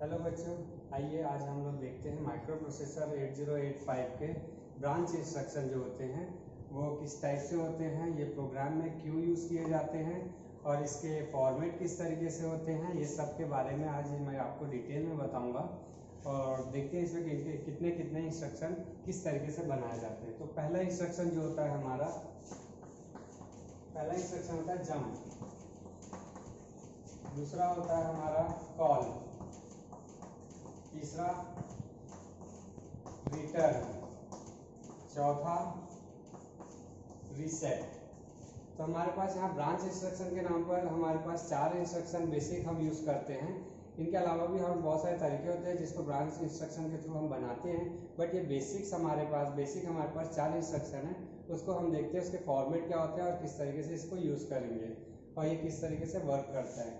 Hello बच्चों, आइए आज हम लोग देखते हैं माइक्रो प्रोसेसर 8085 के ब्रांच इंस्ट्रक्शन जो होते हैं वो किस टाइप से होते हैं, ये प्रोग्राम में क्यों यूज़ किए जाते हैं और इसके फॉर्मेट किस तरीके से होते हैं। ये सब के बारे में आज मैं आपको डिटेल में बताऊंगा और देखते हैं इसमें कितने कितने इंस्ट्रक्शन किस तरीके से बनाए जाते हैं। तो पहला इंस्ट्रक्शन जो होता है हमारा, पहला इंस्ट्रक्शन होता है जंप, दूसरा होता है हमारा कॉल, तीसरा रिटर्न, चौथा रीसेट। तो हमारे पास यहाँ ब्रांच इंस्ट्रक्शन के नाम पर हमारे पास 4 इंस्ट्रक्शन बेसिक हम यूज़ करते हैं। इनके अलावा भी हम बहुत सारे तरीके होते हैं जिसको ब्रांच इंस्ट्रक्शन के थ्रू हम बनाते हैं, बट ये बेसिक हमारे पास 4 इंस्ट्रक्शन है। उसको हम देखते हैं उसके फॉर्मेट क्या होता है और किस तरीके से इसको यूज़ करेंगे और ये किस तरीके से वर्क करता है।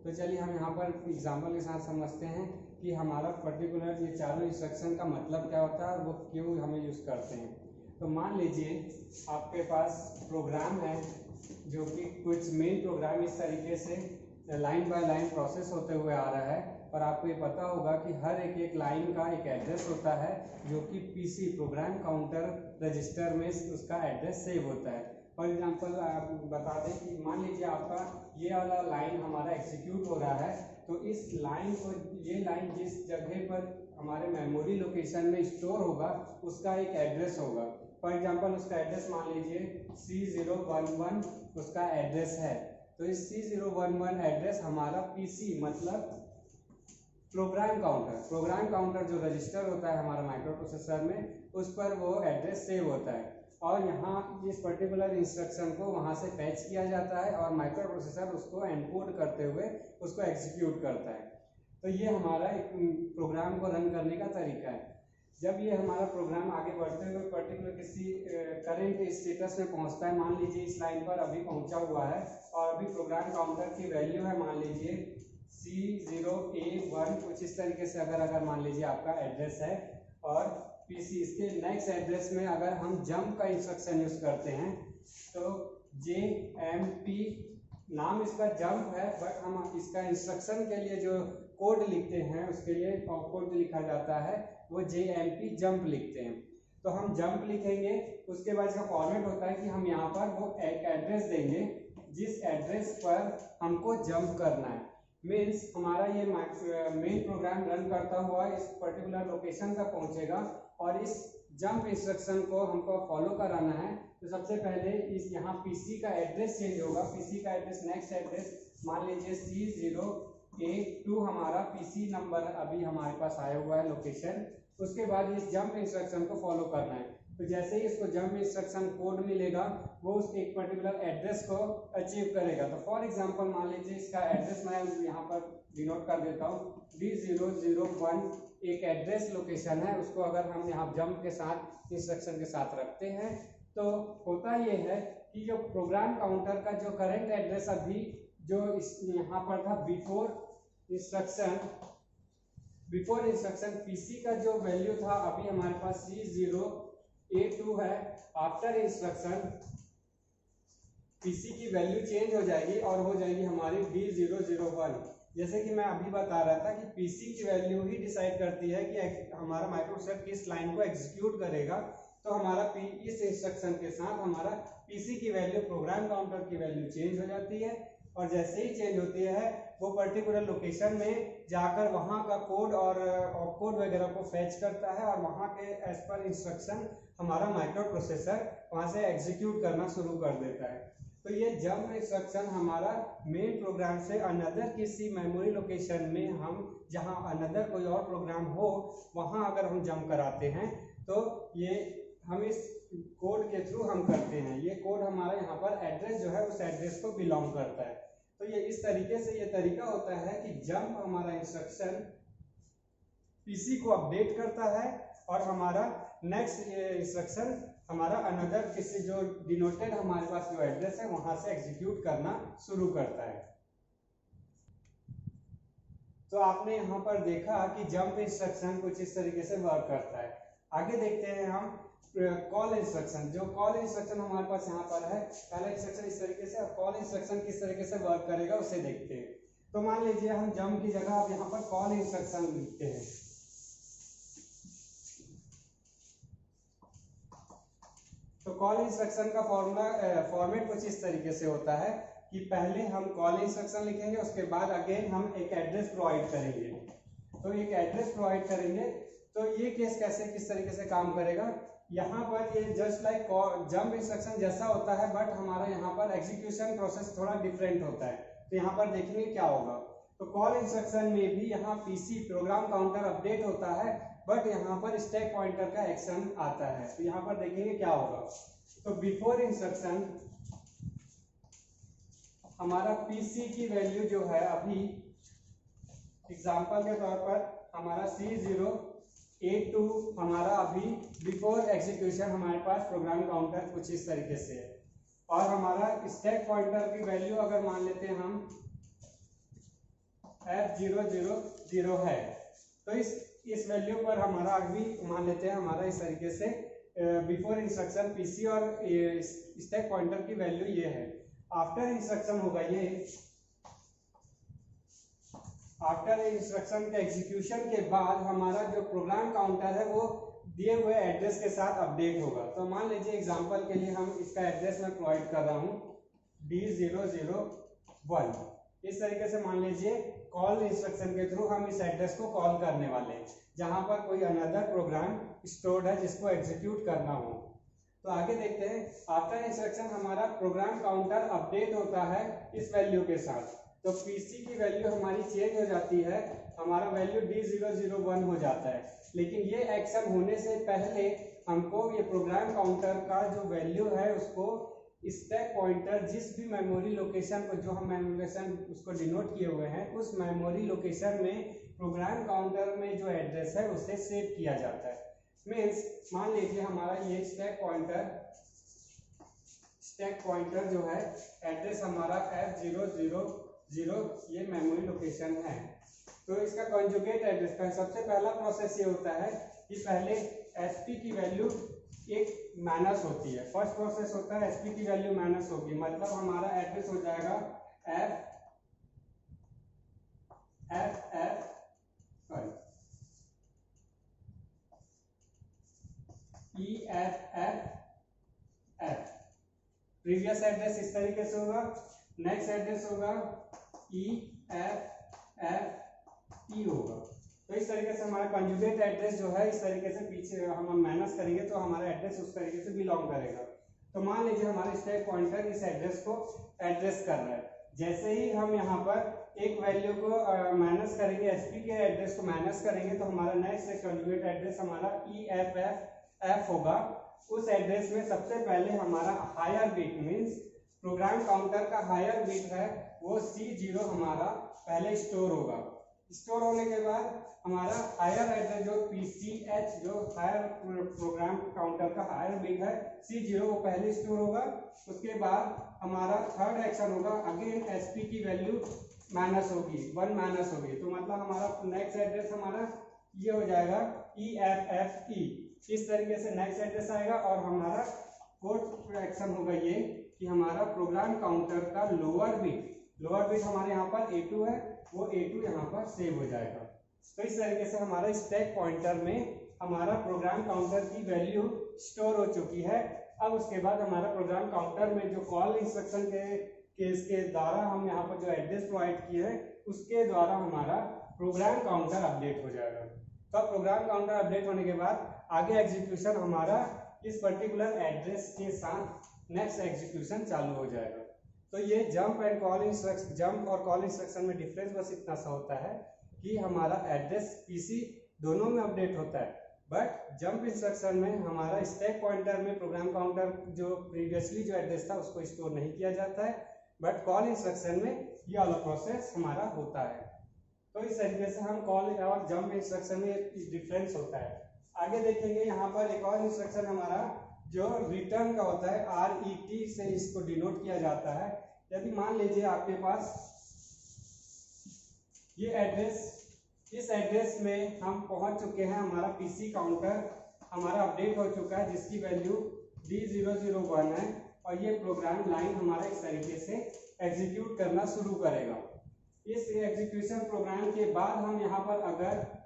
तो चलिए हम यहाँ पर एग्जाम्पल के साथ समझते हैं कि हमारा पर्टिकुलर ये चारों इंस्ट्रक्शन का मतलब क्या होता है और वो क्यों हमें यूज़ करते हैं। तो मान लीजिए आपके पास प्रोग्राम है जो कि कुछ मेन प्रोग्राम इस तरीके से लाइन बाय लाइन प्रोसेस होते हुए आ रहा है और आपको ये पता होगा कि हर एक लाइन का एक एड्रेस होता है जो कि पीसी प्रोग्राम काउंटर रजिस्टर में उसका एड्रेस सेव होता है। फॉर एग्जांपल आप बता दें कि मान लीजिए आपका ये वाला लाइन हमारा एग्जीक्यूट हो रहा है, तो इस लाइन को, ये लाइन जिस जगह पर हमारे मेमोरी लोकेशन में स्टोर होगा उसका एक एड्रेस होगा। फॉर एग्जांपल उसका एड्रेस मान लीजिए C011 उसका एड्रेस है। तो इस C011 एड्रेस हमारा पीसी मतलब प्रोग्राम काउंटर जो रजिस्टर होता है हमारा माइक्रो प्रोसेसर में, उस पर वो एड्रेस सेव होता है और यहाँ इस पर्टिकुलर इंस्ट्रक्शन को वहाँ से फैच किया जाता है और माइक्रो प्रोसेसर उसको एनकोड करते हुए उसको एग्जीक्यूट करता है। तो ये हमारा एक प्रोग्राम को रन करने का तरीका है। जब ये हमारा प्रोग्राम आगे बढ़ते हुए पर्टिकुलर किसी करेंट स्टेटस में पहुंचता है, मान लीजिए इस लाइन पर अभी पहुंचा हुआ है और अभी प्रोग्राम काउंटर की वैल्यू है मान लीजिए C0A1, कुछ इस तरीके से अगर मान लीजिए आपका एड्रेस है और पीसी इसके नेक्स्ट एड्रेस में अगर हम जंप का इंस्ट्रक्शन यूज करते हैं तो JMP नाम इसका जंप है, बट हम इसका इंस्ट्रक्शन के लिए जो कोड लिखते हैं उसके लिए कोड लिखा जाता है वो JMP जंप लिखते हैं। तो हम जंप लिखेंगे, उसके बाद इसका फॉर्मेट होता है कि हम यहाँ पर वो एक एड्रेस देंगे जिस एड्रेस पर हमको जंप करना है। मीन्स हमारा ये मेन प्रोग्राम रन करता हुआ इस पर्टिकुलर लोकेशन तक पहुंचेगा और इस जंप इंस्ट्रक्शन को हमको फॉलो कराना है। तो सबसे पहले इस यहाँ पीसी का एड्रेस चेंज होगा। पीसी का एड्रेस, नेक्स्ट एड्रेस मान लीजिए C0A2 हमारा पीसी नंबर अभी हमारे पास आया हुआ है लोकेशन। उसके बाद इस जंप इंस्ट्रक्शन को फॉलो करना है। तो जैसे ही इसको जंप इंस्ट्रक्शन कोड मिलेगा वो उस एक पर्टिकुलर एड्रेस को अचीव करेगा। तो फॉर एग्जांपल मान लीजिए इसका एड्रेस मैं यहाँ पर डिनोट कर देता हूँ, D001 एक एड्रेस लोकेशन है। उसको अगर हम यहाँ जंप के साथ इंस्ट्रक्शन के साथ रखते हैं तो होता ये है कि जो प्रोग्राम काउंटर का जो करंट एड्रेस अभी जो यहाँ पर था बिफोर इंस्ट्रक्शन पीसी का जो वैल्यू था अभी हमारे पास C0A2 है। आफ्टर इंस्ट्रक्शन पीसी की वैल्यू चेंज हो जाएगी और हो जाएगी हमारी D001। जैसे कि मैं अभी बता रहा था कि पीसी की वैल्यू ही डिसाइड करती है कि हमारा माइक्रोप्रोसेसर किस लाइन को एग्जीक्यूट करेगा। तो हमारा इस इंस्ट्रक्शन के साथ हमारा पीसी की वैल्यू, प्रोग्राम काउंटर की वैल्यू चेंज हो जाती है और जैसे ही चेंज होती है वो पर्टिकुलर लोकेशन में जाकर वहाँ का कोड और कोड वगैरह को फैच करता है और वहाँ के एज पर इंस्ट्रक्शन हमारा माइक्रो प्रोसेसर वहाँ से एग्जीक्यूट करना शुरू कर देता है। तो ये जंप इंस्ट्रक्शन हमारा मेन प्रोग्राम से अनदर किसी मेमोरी लोकेशन में हम जहाँ अनदर कोई और प्रोग्राम हो वहाँ अगर हम जंप कराते हैं तो ये हम इस कोड के थ्रू हम करते हैं। ये कोड हमारा यहाँ पर एड्रेस जो है उस एड्रेस को बिलोंग करता है। तो ये इस तरीके से ये तरीका होता है कि जंप हमारा इंस्ट्रक्शन पीसी को अपडेट करता है और हमारा नेक्स्ट इंस्ट्रक्शन हमारा अनदर किसी जो डिनोटेड हमारे पास जो एड्रेस है वहां से एग्जीक्यूट करना शुरू करता है। तो आपने यहाँ पर देखा कि जंप इंस्ट्रक्शन कुछ इस तरीके से वर्क करता है। आगे देखते हैं हम कॉल इंस्ट्रक्शन। जो कॉल इंस्ट्रक्शन हमारे पास यहाँ पर है, पहला इंस्ट्रक्शन इस तरीके से, और कॉल इंस्ट्रक्शन किस तरीके से वर्क करेगा उसे देखते हैं। तो मान लीजिए हम जंप की जगह अब यहाँ पर कॉल इंस्ट्रक्शन लिखते हैं। तो कॉल इंस्ट्रक्शन का फॉर्मेट कुछ इस तरीके से होता है कि पहले हम कॉल इंस्ट्रक्शन लिखेंगे, उसके बाद अगेन हम एक एड्रेस प्रोवाइड करेंगे। तो एक एड्रेस प्रोवाइड करेंगे तो ये केस कैसे किस तरीके से काम करेगा, यहाँ पर ये जस्ट लाइक जंप इंस्ट्रक्शन जैसा होता है, बट हमारा यहाँ पर एग्जीक्यूशन प्रोसेस थोड़ा डिफरेंट होता है। तो यहाँ पर देखेंगे क्या होगा। तो कॉल इंस्ट्रक्शन में भी यहाँ पीसी प्रोग्राम काउंटर अपडेट होता है, बट यहाँ पर स्टैक पॉइंटर का एक्शन आता है। तो यहाँ पर देखेंगे क्या होगा। तो बिफोर इंस्ट्रक्शन हमारा पीसी की वैल्यू जो है अभी एग्जांपल के तौर पर हमारा C082 हमारा अभी बिफोर एग्जीक्यूशन हमारे पास प्रोग्राम काउंटर कुछ इस तरीके से है, और हमारा स्टैक पॉइंटर की वैल्यू अगर मान लेते हैं हम F000 है, तो इस वैल्यू पर हमारा अभी मान लेते हैं हमारा इस तरीके से बिफोर इंस्ट्रक्शन पीसी और स्टैक पॉइंटर की वैल्यू ये है। आफ्टर इंस्ट्रक्शन होगा ये, आफ्टर इंस्ट्रक्शन के एग्जीक्यूशन के बाद हमारा जो प्रोग्राम काउंटर है वो दिए हुए एड्रेस के साथ अपडेट होगा। तो मान लीजिए एग्जांपल के लिए हम इसका एड्रेस मैं प्रोवाइड कर रहा हूँ D001। इस तरीके से मान लीजिए कॉल इंस्ट्रक्शन के थ्रू हम इस एड्रेस को कॉल करने वाले हैं, जहां पर कोई अनदर प्रोग्राम स्टोर्ड है जिसको एग्जीक्यूट करना हो। तो आगे देखते हैं, आफ्टर इंस्ट्रक्शन हमारा प्रोग्राम काउंटर अपडेट होता है इस वैल्यू के साथ। तो पीसी की वैल्यू हमारी चेंज हो जाती है, हमारा वैल्यू D001 हो जाता है। लेकिन ये एक्शन होने से पहले हमको ये प्रोग्राम काउंटर का जो वैल्यू है उसको स्टैक पॉइंटर जिस भी मेमोरी लोकेशन को जो हम मेमोरी लोकेशन उसको डिनोट किए हुए हैं उस मेमोरी लोकेशन में प्रोग्राम काउंटर में जो एड्रेस है उसे सेव किया जाता है। मीन्स मान लीजिए हमारा ये स्टैक पॉइंटर जो है एड्रेस हमारा F000 ये मेमोरी लोकेशन है। तो इसका कॉन्जुगेट एड्रेस का सबसे पहला प्रोसेस ये होता है कि पहले एसपी की वैल्यू एक माइनस होती है। फर्स्ट प्रोसेस होता है एसपी की वैल्यू माइनस होगी, मतलब हमारा एड्रेस हो जाएगा EFF। प्रीवियस एड्रेस इस तरीके से होगा, नेक्स्ट एड्रेस होगा EFFE होगा। तो इस तरीके से हमारा कंजुगेट एड्रेस जो है इस तरीके से पीछे हम माइनस करेंगे तो हमारा एड्रेस उस तरीके से बिलोंग करेगा। तो मान लीजिए हमारा स्टैक पॉइंटर इस एड्रेस को एड्रेस कर रहा है, जैसे ही हम यहाँ पर एक वैल्यू को माइनस करेंगे, एसपी के एड्रेस को माइनस करेंगे, तो हमारा नेक्स्ट कंजुगेट एड्रेस हमारा EFF होगा। उस एड्रेस में सबसे पहले हमारा higher bit means program counter का हायर बिट है वो C0 हमारा पहले स्टोर होगा। स्टोर होने के बाद हमारा हायर एड्रेस जो PCH जो हायर प्रोग्राम काउंटर का हायर बिट है C0 वो पहले स्टोर होगा। उसके बाद हमारा थर्ड एक्शन होगा, अगेन SP की वैल्यू माइनस होगी, 1 माइनस होगी। तो मतलब हमारा नेक्स्ट एड्रेस हमारा ये हो जाएगा EFFE। इस तरीके से नेक्स्ट एड्रेस आएगा और हमारा फोर्थ एक्शन होगा ये कि हमारा प्रोग्राम काउंटर का लोअर बिट हमारे यहाँ पर A2 है, वो A2 यहाँ पर सेव हो जाएगा। तो इस तरीके से हमारा स्टैक पॉइंटर में हमारा प्रोग्राम काउंटर की वैल्यू स्टोर हो चुकी है। अब उसके बाद हमारा प्रोग्राम काउंटर में जो कॉल इंस्ट्रक्शन के द्वारा हम यहाँ पर जो एड्रेस प्रोवाइड किए हैं उसके द्वारा हमारा प्रोग्राम काउंटर अपडेट हो जाएगा। तो अब प्रोग्राम काउंटर अपडेट होने के बाद आगे एग्जीक्यूशन हमारा इस पर्टिकुलर एड्रेस के साथ नेक्स्ट एग्जीक्यूशन चालू हो जाएगा। तो ये जंप और कॉल इंस्ट्रक्शन में डिफरेंस बस इतना सा होता है कि हमारा एड्रेस पीसी दोनों में अपडेट होता है, बट जंप इंस्ट्रक्शन में हमारा स्टैक पॉइंटर में प्रोग्राम काउंटर जो प्रीवियसली जो एड्रेस था उसको स्टोर नहीं किया जाता है, बट कॉल इंस्ट्रक्शन में ये वाला प्रोसेस हमारा होता है। तो इस तरीके से हम कॉल और जंप इंस्ट्रक्शन में डिफरेंस होता है। आगे देखेंगे यहाँ पर एक और इंस्ट्रक्शन हमारा जो रिटर्न का होता है, RET से इसको डिनोट किया जाता है। यदि मान लीजिए आपके पास ये एड्रेस, इस एड्रेस में हम पहुंच चुके हैं, हमारा पीसी काउंटर हमारा अपडेट हो चुका है जिसकी वैल्यू D001 है, और ये प्रोग्राम लाइन हमारा इस तरीके से एग्जीक्यूट करना शुरू करेगा। इस एग्जीक्यूशन प्रोग्राम के बाद हम यहाँ पर अगर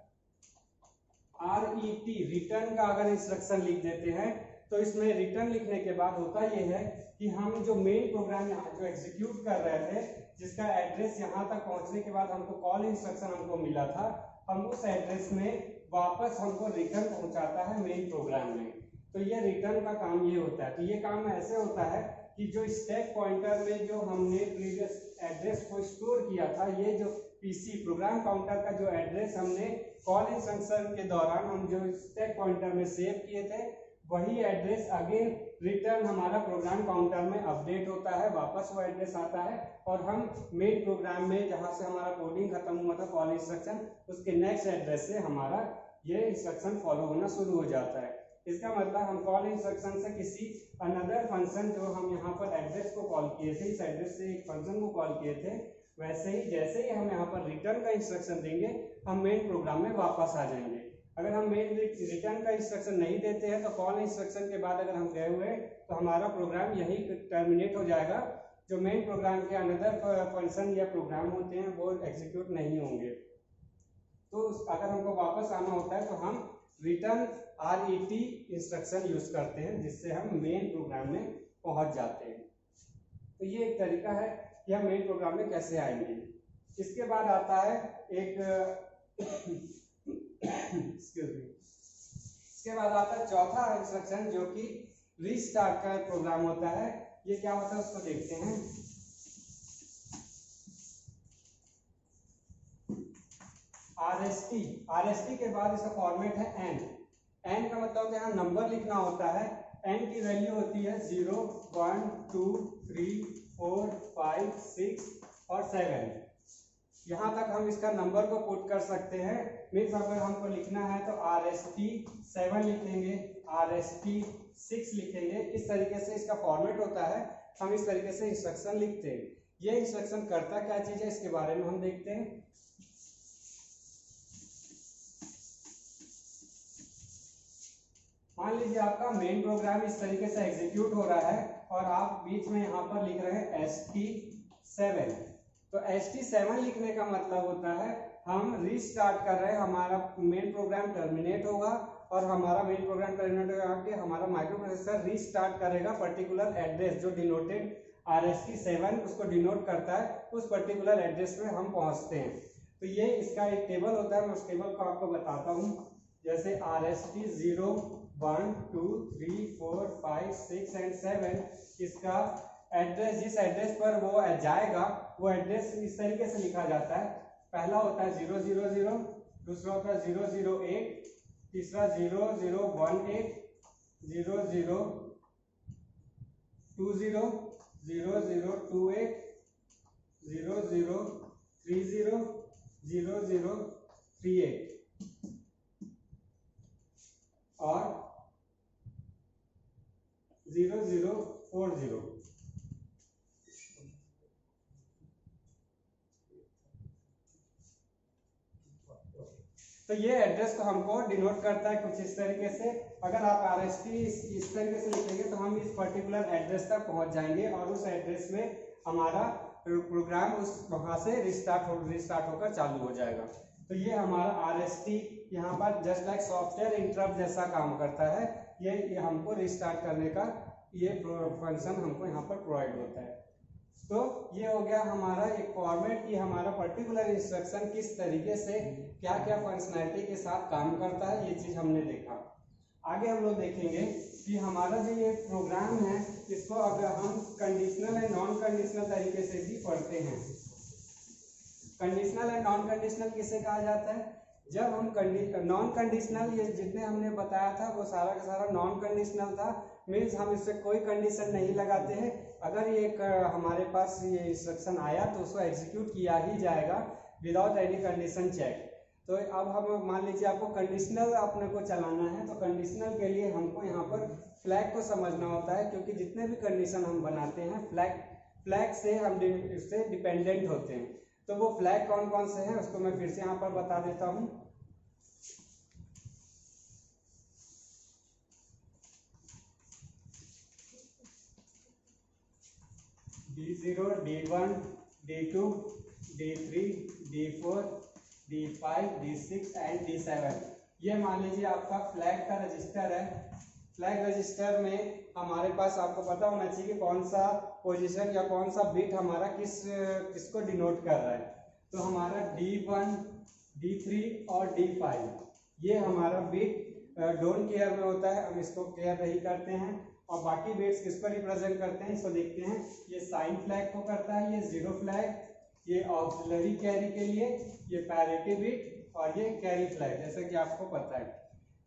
RET रिटर्न का अगर इंस्ट्रक्शन लिख देते हैं तो इसमें रिटर्न लिखने के बाद होता यह है कि हम जो मेन प्रोग्राम यहाँ जो एग्जीक्यूट कर रहे थे, जिसका एड्रेस यहाँ तक पहुँचने के बाद हमको कॉल इंस्ट्रक्शन हमको मिला था, हम उस एड्रेस में वापस हमको रिटर्न पहुँचाता है मेन प्रोग्राम में। तो ये रिटर्न का काम ये होता है। तो ये काम ऐसे होता है कि जो स्टैक पॉइंटर में जो हमने प्रीवियस एड्रेस को स्टोर किया था, ये जो पीसी प्रोग्राम काउंटर का जो एड्रेस हमने कॉल इंस्ट्रक्शन के दौरान हम जो स्टैक पॉइंटर में सेव किए थे, वही एड्रेस अगेन रिटर्न हमारा प्रोग्राम काउंटर में अपडेट होता है, वापस वो एड्रेस आता है और हम मेन प्रोग्राम में जहां से हमारा कोडिंग खत्म हुआ था कॉल इंस्ट्रक्शन, उसके नेक्स्ट एड्रेस से हमारा ये इंस्ट्रक्शन फॉलो होना शुरू हो जाता है। इसका मतलब हम कॉल इंस्ट्रक्शन से किसी अनदर फंक्शन जो हम यहाँ पर एड्रेस को कॉल किए थे, इस एड्रेस से एक फंक्शन को कॉल किए थे, वैसे ही जैसे ही हम यहाँ पर रिटर्न का इंस्ट्रक्शन देंगे हम मेन प्रोग्राम में वापस आ जाएंगे। अगर हम मेन रिटर्न का इंस्ट्रक्शन नहीं देते हैं तो कॉल इंस्ट्रक्शन के बाद अगर हम गए हुए तो हमारा प्रोग्राम यही टर्मिनेट हो जाएगा, जो मेन प्रोग्राम के अनदर फंक्शन या प्रोग्राम होते हैं वो एग्जीक्यूट नहीं होंगे। तो अगर हमको वापस आना होता है तो हम रिटर्न RET इंस्ट्रक्शन यूज करते हैं, जिससे हम मेन प्रोग्राम में पहुंच जाते हैं। तो ये एक तरीका है कि हम मेन प्रोग्राम में कैसे आएंगे। इसके बाद आता है एक इसके बाद आता है चौथा इंस्ट्रक्शन, जो कि रीस्टार्ट का प्रोग्राम होता है। ये क्या होता है उसको देखते हैं। RST के बाद इसका फॉर्मेट है n का मतलब यहाँ नंबर लिखना होता है। n की वैल्यू होती है 0, 1, 2, 3, 4, 5, 6 और 7। यहाँ तक हम इसका नंबर को पुट कर सकते हैं। मीन्स अगर हमको लिखना है तो RST 7 लिखेंगे, RST 6 लिखेंगे। इस तरीके से इसका फॉर्मेट होता है। हम इस तरीके से इंस्ट्रक्शन लिखते हैं। ये इंस्ट्रक्शन करता क्या चीज है इसके बारे में हम देखते हैं। मान लीजिए आपका मेन प्रोग्राम इस तरीके से एग्जीक्यूट हो रहा है और आप बीच में यहाँ पर लिख रहे हैं ST7। तो ST7 लिखने का मतलब होता है हम रीस्टार्ट कर रहे हैं, हमारा मेन प्रोग्राम टर्मिनेट होगा और हमारा मेन प्रोग्राम टर्मिनेट होगा कि हमारा माइक्रो प्रोसेसर रीस्टार्ट करेगा पर्टिकुलर एड्रेस जो डिनोटेड RST7 उसको डिनोट करता है, उस पर्टिकुलर एड्रेस में हम पहुंचते हैं। तो ये इसका एक टेबल होता है, मैं उस टेबल को आपको बताता हूँ। जैसे RST 0, 1, 2, 3, 4, 5, 6 एंड 7, इसका एड्रेस जिस एड्रेस पर वो जाएगा वो एड्रेस इस तरीके से लिखा जाता है। पहला होता है 000, दूसरा होता है 008, तीसरा 0018, 0020, 0028, 0030, 0038 और 0040। तो ये एड्रेस को हमको डिनोट करता है कुछ इस तरीके से। अगर आप RST इस तरीके से लिखेंगे तो हम इस पर्टिकुलर एड्रेस तक पहुंच जाएंगे और उस एड्रेस में हमारा प्रोग्राम उस वहां से रिस्टार्ट होकर चालू हो जाएगा। तो ये हमारा RST यहाँ पर जस्ट लाइक सॉफ्टवेयर इंटरप्ट जैसा काम करता है। ये हमको रिस्टार्ट करने का ये फंक्शन हमको यहाँ पर प्रोवाइड होता है। तो ये हो गया हमारा एक फॉर्मेट कि हमारा पर्टिकुलर इंस्ट्रक्शन किस तरीके से क्या क्या फंक्शनैलिटी के साथ काम करता है, ये चीज हमने देखा। आगे हम लोग देखेंगे कि हमारा जो ये प्रोग्राम है इसको अगर हम कंडीशनल एंड नॉन कंडीशनल तरीके से भी पढ़ते हैं। कंडीशनल एंड नॉन कंडीशनल किसे कहा जाता है? जब हम नॉन कंडीशनल, ये जितने हमने बताया था वो सारा का सारा नॉन कंडीशनल था। मीन्स हम इससे कोई कंडीशन नहीं लगाते हैं। अगर ये हमारे पास ये इंस्ट्रक्शन आया तो उसको एग्जीक्यूट किया ही जाएगा विदाउट एनी कंडीशन चेक। तो अब हम मान लीजिए आपको कंडीशनल अपने को चलाना है, तो कंडीशनल के लिए हमको यहाँ पर फ्लैग को समझना होता है, क्योंकि जितने भी कंडीशन हम बनाते हैं फ्लैग से हम इससे डिपेंडेंट होते हैं। तो वो फ्लैग कौन कौन से हैं उसको मैं फिर से यहाँ पर बता देता हूँ। D0, D1, D2, D3, D4, D5, D6 and D7। ये मान लीजिए आपका फ्लैग का रजिस्टर है। फ्लैग रजिस्टर में हमारे पास आपको पता होना चाहिए कि कौन सा पोजीशन या कौन सा बिट हमारा किसको डिनोट कर रहा है। तो हमारा D1, D3 और D5 ये हमारा बिट डोंट केयर में होता है, हम इसको केयर नहीं करते हैं। और बाकी बिट्स किसको रिप्रेजेंट करते हैं इसको देखते हैं। ये साइन फ्लैग को करता है, ये जीरो फ्लैग, ये ऑक्सिलरी कैरी के लिए, ये पैरिटी बिट और ये कैरी फ्लैग, जैसे कि आपको पता है।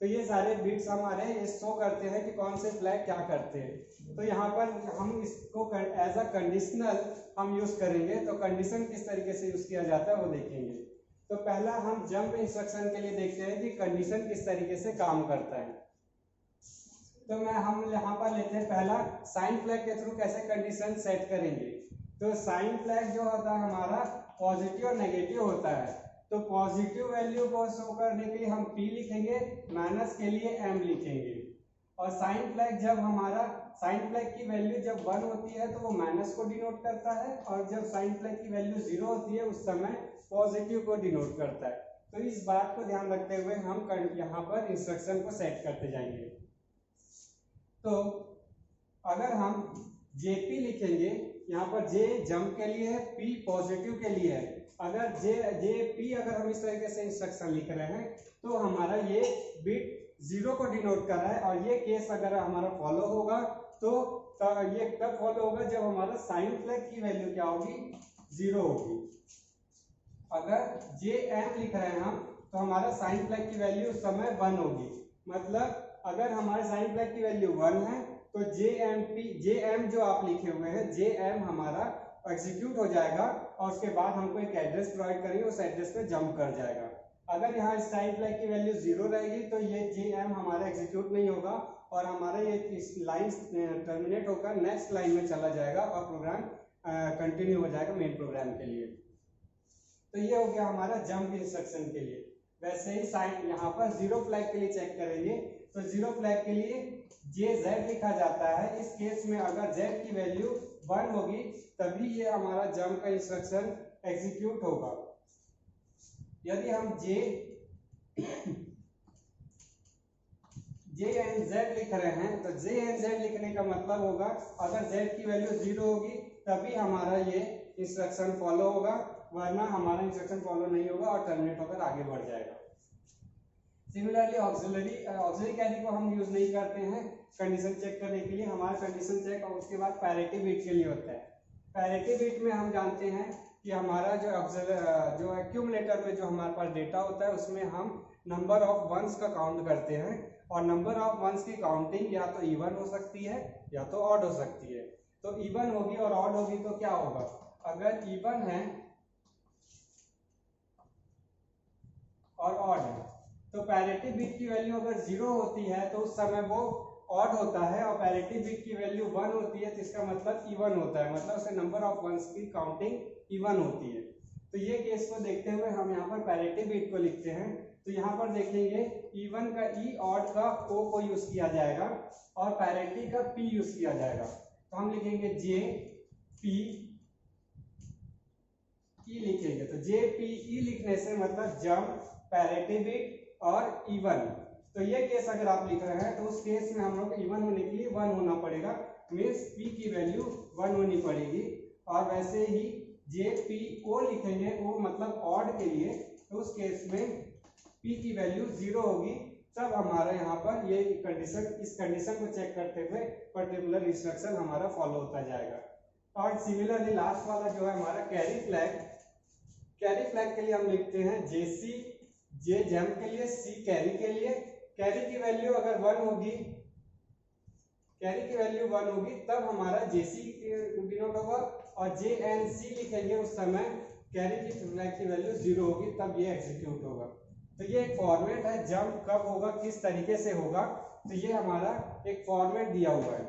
तो ये सारे बिट्स हमारे ये शो करते हैं कि कौन से फ्लैग क्या करते हैं। तो यहाँ पर हम इसको एज अ कंडीशनल हम यूज करेंगे। तो कंडीशन किस तरीके से यूज किया जाता है वो देखेंगे। तो पहला हम जंप इंस्ट्रक्शन के लिए देखते हैं कि कंडीशन किस तरीके से काम करता है। तो हम यहाँ पर लेते हैं पहला साइन फ्लैग के थ्रू कैसे कंडीशन सेट करेंगे। तो साइन फ्लैग जो होता है हमारा पॉजिटिव और नेगेटिव होता है। तो पॉजिटिव वैल्यू को शो करने के लिए हम P लिखेंगे, माइनस के लिए M लिखेंगे। और साइन फ्लैग जब हमारा साइन फ्लैग की वैल्यू जब 1 होती है तो वो माइनस को डिनोट करता है, और जब साइन फ्लैग की वैल्यू 0 होती है उस समय पॉजिटिव को डिनोट करता है। तो इस बात को ध्यान रखते हुए हम यहाँ पर इंस्ट्रक्शन को सेट करते जाएंगे। तो अगर हम JP लिखेंगे, यहाँ पर J जंप के लिए है, P पॉजिटिव के लिए है। अगर JP अगर हम इस तरीके से इंस्ट्रक्शन लिख रहे हैं तो हमारा ये बिट 0 को डिनोट कर रहा है। और ये केस अगर हमारा फॉलो होगा तो ये कब फॉलो होगा, जब हमारा साइन फ्लैग की वैल्यू क्या होगी, 0 होगी। अगर JM लिख रहे हैं हम तो हमारा साइन फ्लैग की वैल्यू उस समय 1 होगी। मतलब अगर हमारे साइन फ्लैग की वैल्यू 1 है तो JM जो आप लिखे हुए हैं JM हमारा एग्जीक्यूट हो जाएगा और उसके बाद हमको एक एड्रेस प्रोवाइड करेंगे, उस एड्रेस पे जंप कर जाएगा। अगर यहाँ साइन फ्लैग की वैल्यू 0 रहेगी तो ये JM हमारा एग्जीक्यूट नहीं होगा और हमारा ये इस लाइन टर्मिनेट होकर नेक्स्ट लाइन में चला जाएगा और प्रोग्राम कंटिन्यू हो जाएगा मेन प्रोग्राम के लिए। तो ये हो गया हमारा जंप इंस्ट्रक्शन के लिए। वैसे ही साइन यहाँ पर 0 फ्लैग के लिए चेक करेंगे तो 0 फ्लैग के लिए JZ लिखा जाता है। इस केस में अगर Z की वैल्यू 1 होगी तभी ये हमारा जंप का इंस्ट्रक्शन एग्जीक्यूट होगा। यदि हम J and Z लिख रहे हैं तो J and Z लिखने का मतलब होगा अगर Z की वैल्यू 0 होगी तभी हमारा ये इंस्ट्रक्शन फॉलो होगा, वरना हमारा इंस्ट्रक्शन फॉलो नहीं होगा और टर्मिनेट होकर आगे बढ़ जाएगा। सिमिलरली ऑक्सिलरी कैरी को हम यूज नहीं करते हैं कंडीशन चेक करने के लिए। हमारा कंडीशन चेक और उसके बाद पैरिटी बिट के लिए होता है। पैरिटी बिट में हम जानते हैं कि हमारा जो एक्यूमुलेटर में जो हमारे पास डेटा होता है उसमें हम नंबर ऑफ वंस का काउंट करते हैं और नंबर ऑफ वंस की काउंटिंग या तो इवन हो सकती है या तो ऑड हो सकती है। तो इवन होगी और ऑड होगी तो क्या होगा, अगर इवन है और ऑड है तो पैरिटी बिट की वैल्यू अगर 0 होती है तो उस समय वो ऑड होता है, और पैरिटी बिट की वैल्यू 1 होती है तो इसका मतलब इवन होता है, मतलब उससे नंबर ऑफ वंस की काउंटिंग इवन होती है। तो ये केस को देखते हुए हम यहाँ पर पैरिटी बिट को लिखते हैं। तो यहाँ पर देखेंगे इवन का E, ऑड का O को यूज किया जाएगा और पैरिटी का P यूज किया जाएगा। तो हम लिखेंगे JP E लिखेंगे। तो JPE लिखने से मतलब जंप, पैरिटी बिट और इवन। तो ये केस अगर आप लिख रहे हैं तो उस केस में हम लोग इवन होने के लिए 1 होना पड़ेगा, मीन्स P की वैल्यू 1 होनी पड़ेगी। और वैसे ही JPO लिखेंगे, वो मतलब ऑड के लिए, तो उस केस में P की वैल्यू 0 होगी। तब हमारा यहाँ पर ये कंडीशन, इस कंडीशन को चेक करते हुए पर्टिकुलर इंस्ट्रक्शन हमारा फॉलो होता जाएगा। और सिमिलरली लास्ट वाला जो है हमारा कैरी फ्लैग, कैरी फ्लैग के लिए हम लिखते हैं JC, J जंप के लिए, C कैरी के लिए। कैरी की वैल्यू अगर 1 होगी, कैरी की वैल्यू 1 होगी तब हमारा JC डिनोट होगा, और J and C लिखेंगे उस समय कैरी की फ्लैग की वैल्यू 0 होगी तब ये एग्जीक्यूट होगा। तो ये एक फॉर्मेट है, जंप कब होगा, किस तरीके से होगा। तो ये हमारा एक फॉर्मेट दिया हुआ है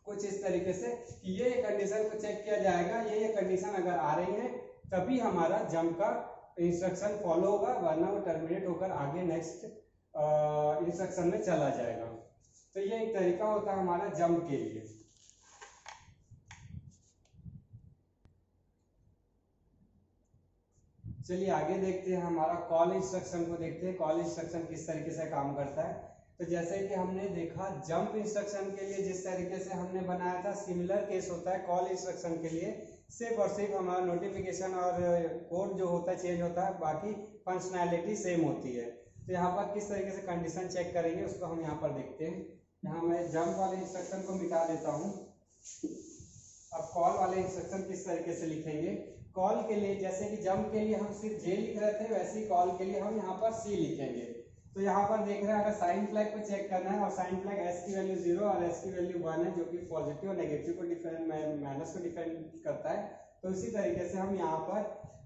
कुछ इस तरीके से कि ये कंडीशन को चेक किया जाएगा, ये कंडीशन अगर आ रही है तभी हमारा जंप का इंस्ट्रक्शन फॉलो होगा, वरना वो टर्मिनेट होकर आगे नेक्स्ट इंस्ट्रक्शन में चला जाएगा। तो ये एक तरीका होता है हमारा जंप के लिए। चलिए आगे देखते हैं, हमारा कॉल इंस्ट्रक्शन को देखते हैं। कॉल इंस्ट्रक्शन किस तरीके से काम करता है। तो जैसे कि हमने देखा जंप इंस्ट्रक्शन के लिए जिस तरीके से हमने बनाया था, सिमिलर केस होता है कॉल इंस्ट्रक्शन के लिए। सिर्फ और सिर्फ हमारा नोटिफिकेशन और कोड जो होता है चेंज होता है, बाकी फंक्शनैलिटी सेम होती है। तो यहाँ पर किस तरीके से कंडीशन चेक करेंगे उसको हम यहाँ पर देखते हैं। यहाँ मैं जंप वाले इंस्ट्रक्शन को मिटा देता हूँ। अब कॉल वाले इंस्ट्रक्शन किस तरीके से लिखेंगे। कॉल के लिए जैसे कि जंप के लिए हम सिर्फ जे लिख रहे थे, वैसे ही कॉल के लिए हम यहाँ पर सी लिखेंगे। तो यहाँ पर देख रहे हैं, अगर साइन फ्लैग को चेक करना है और साइन फ्लैग एस की वैल्यू 0 और एस की वैल्यू 1 है, जो कि पॉजिटिव और नेगेटिव को डिफरेंट माइनस को डिफरेंट करता है। तो इसी तरीके से हम यहाँ पर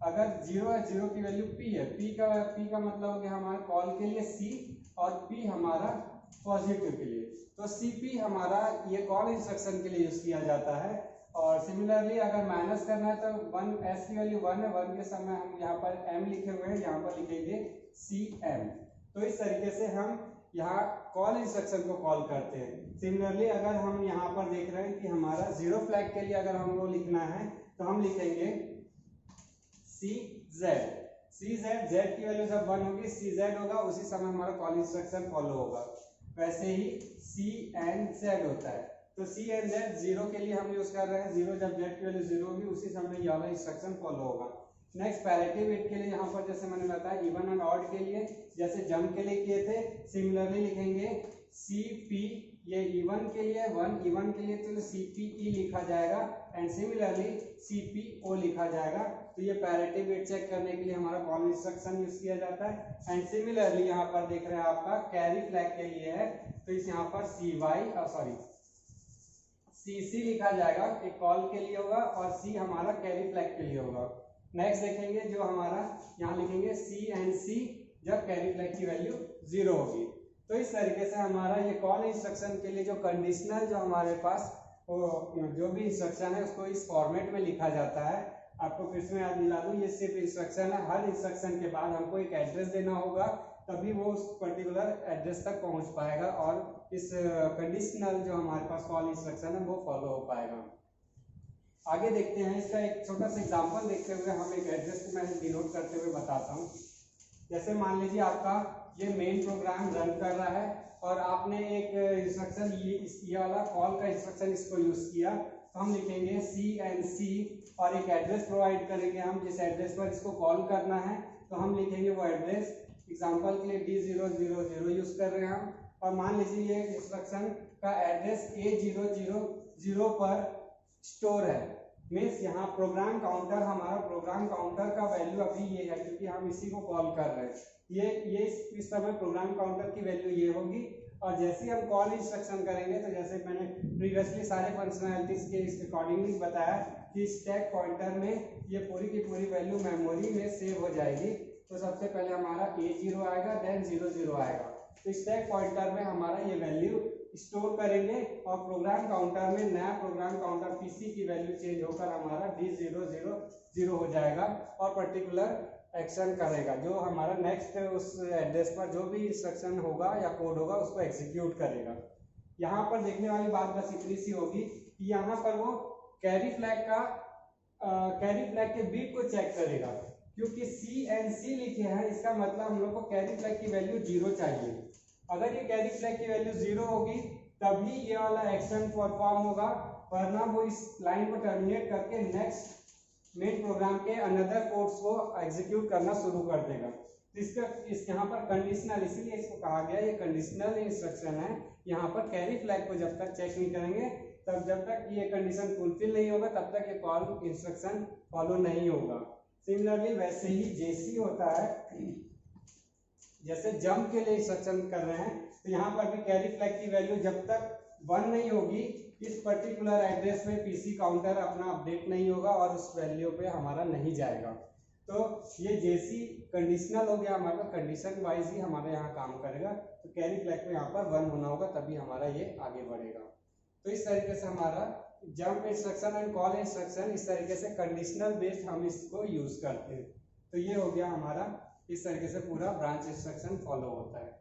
अगर 0 है, 0 की वैल्यू p है, p का मतलब हो गया हमारा कॉल के लिए c और p हमारा पॉजिटिव के लिए। तो cp हमारा ये कॉल इंस्ट्रक्शन के लिए यूज किया जाता है। और सिमिलरली अगर माइनस करना है तो 1 s की वैल्यू 1 है, 1 के समय हम यहाँ पर m लिखे हुए हैं, यहाँ पर लिखेंगे cm। तो इस तरीके से हम यहाँ कॉल इंस्ट्रक्शन को कॉल करते हैं। सिमिलरली अगर हम यहाँ पर देख रहे हैं कि हमारा 0 फ्लैग के लिए अगर हमको लिखना है तो हम लिखेंगे CZ, Z की वैल्यू जब 1 होगी CZ होगा, उसी समय हमारा कॉल इंस्ट्रक्शन फॉलो होगा। वैसे ही CNZ होता है। तो CNZ 0 के लिए हम यूज कर रहे हैं, 0 जब Z की वैल्यू 0 होगी उसी समय ये वाला इंस्ट्रक्शन फॉलो होगा। नेक्स्ट पैरेटिव बिट के लिए यहाँ पर जैसे मैंने बताया इवन एंड ऑड के लिए जैसे जंप के लिए किए थे, सिमिलरली लिखेंगे CP, ये इवन के लिए 1 इवन के लिए तो CPE लिखा जाएगा एंड सिमिलरली CPO लिखा जाएगा। तो ये पैरेटिव बिट चेक करने के लिए हमारा कॉल इंस्ट्रक्शन यूज किया जाता है। एंड सिमिलरली यहाँ पर देख रहे हैं आपका कैरी फ्लैग के लिए है, तो इस यहाँ पर CC लिखा जाएगा, एक कॉल के लिए होगा और C हमारा कैरी फ्लैग के लिए होगा। नेक्स्ट देखेंगे जो हमारा यहाँ लिखेंगे CNC जब कैरी फ्लैग की वैल्यू 0 होगी। तो इस तरीके से हमारा ये कॉल इंस्ट्रक्शन के लिए जो कंडीशनल जो हमारे पास जो भी इंस्ट्रक्शन है उसको इस फॉर्मेट में लिखा जाता है। आपको फिर से याद दिला दूं, ये सिर्फ इंस्ट्रक्शन है। हर इंस्ट्रक्शन के बाद हमको एक एड्रेस देना होगा, तभी वो उस पर्टिकुलर एड्रेस तक पहुंच पाएगा और इस कंडीशनल जो हमारे पास कॉल इंस्ट्रक्शन है वो फॉलो हो पाएगा। आगे देखते हैं, इसका एक छोटा सा एग्जांपल देखते हुए हम एक एड्रेस को मैं डिनोट करते हुए बताता हूँ। जैसे मान लीजिए आपका ये मेन प्रोग्राम रन कर रहा है और आपने एक इंस्ट्रक्शन ये वाला कॉल का इंस्ट्रक्शन इसको यूज किया, तो हम लिखेंगे CNC और एक एड्रेस प्रोवाइड करेंगे हम जिस एड्रेस पर इसको कॉल करना है। तो हम लिखेंगे वो एड्रेस, एग्जांपल के लिए D000 यूज कर रहे हैं हम। और मान लीजिए ये इंस्ट्रक्शन का एड्रेस A000 पर स्टोर है, मीन्स यहाँ प्रोग्राम काउंटर, हमारा प्रोग्राम काउंटर का वैल्यू अभी ये है क्योंकि हम इसी को कॉल कर रहे हैं। ये इस समय प्रोग्राम काउंटर की वैल्यू ये होगी। और जैसे ही हम कॉल इंस्ट्रक्शन करेंगे तो जैसे मैंने प्रीवियसली सारे फंक्शनैलिटीज के अकॉर्डिंगली बताया कि स्टैक पॉइंटर में ये पूरी की पूरी वैल्यू मेमोरी में सेव हो जाएगी। तो सबसे पहले हमारा A0 आएगा, देन 00 आएगा। तो स्टैक पॉइंटर में हमारा ये वैल्यू स्टोर करेंगे और प्रोग्राम काउंटर में नया प्रोग्राम काउंटर PC की वैल्यू चेंज होकर हमारा D000 हो जाएगा और पर्टिकुलर एक्शन करेगा जो हमारा नेक्स्ट उस एड्रेस पर जो भी इंस्ट्रक्शन होगा या कोड होगा उसको एग्जीक्यूट करेगा। यहाँ पर देखने वाली बात बस इतनी सी होगी कि यहाँ पर वो कैरी फ्लैग के बिट को चेक करेगा, क्योंकि CNC लिखे हैं, इसका मतलब हम लोग को कैरी फ्लैग की वैल्यू 0 चाहिए। अगर ये कैरी फ्लैग की वैल्यू 0 होगी तभी ये वाला एक्शन परफॉर्म होगा, वरना वो इस लाइन को टर्मिनेट करके नेक्स्ट मेन प्रोग्राम के अनदर कोड्स को एग्जीक्यूट करना शुरू कर देगा। इस यहाँ पर कंडीशनल, इसीलिए इसको कहा गया ये कंडीशनल इंस्ट्रक्शन है। यहाँ पर कैरी फ्लैग को जब तक चेक नहीं करेंगे तब जब तक ये कंडीशन फुलफिल नहीं होगा तब तक ये कॉल इंस्ट्रक्शन फॉलो नहीं होगा। सिमिलरली वैसे ही JC होता है, जैसे जंप के लिए इंस्ट्रक्शन कर रहे हैं तो यहाँ पर भी कैरी फ्लैग की वैल्यू जब तक 1 नहीं होगी इस पर्टिकुलर एड्रेस में PC काउंटर अपना अपडेट नहीं होगा और उस वैल्यू पे हमारा नहीं जाएगा। तो ये JC कंडीशनल हो गया, हमारा कंडीशन वाइज ही हमारे यहाँ काम करेगा। तो कैरी फ्लैग को यहाँ पर 1 होना होगा तभी हमारा ये आगे बढ़ेगा। तो इस तरीके से हमारा jump instruction and call instruction इस तरीके से कंडीशनल बेस्ड हम इसको यूज करते हैं। तो ये हो गया हमारा, इस तरीके से पूरा ब्रांच इंस्ट्रक्शन फॉलो होता है।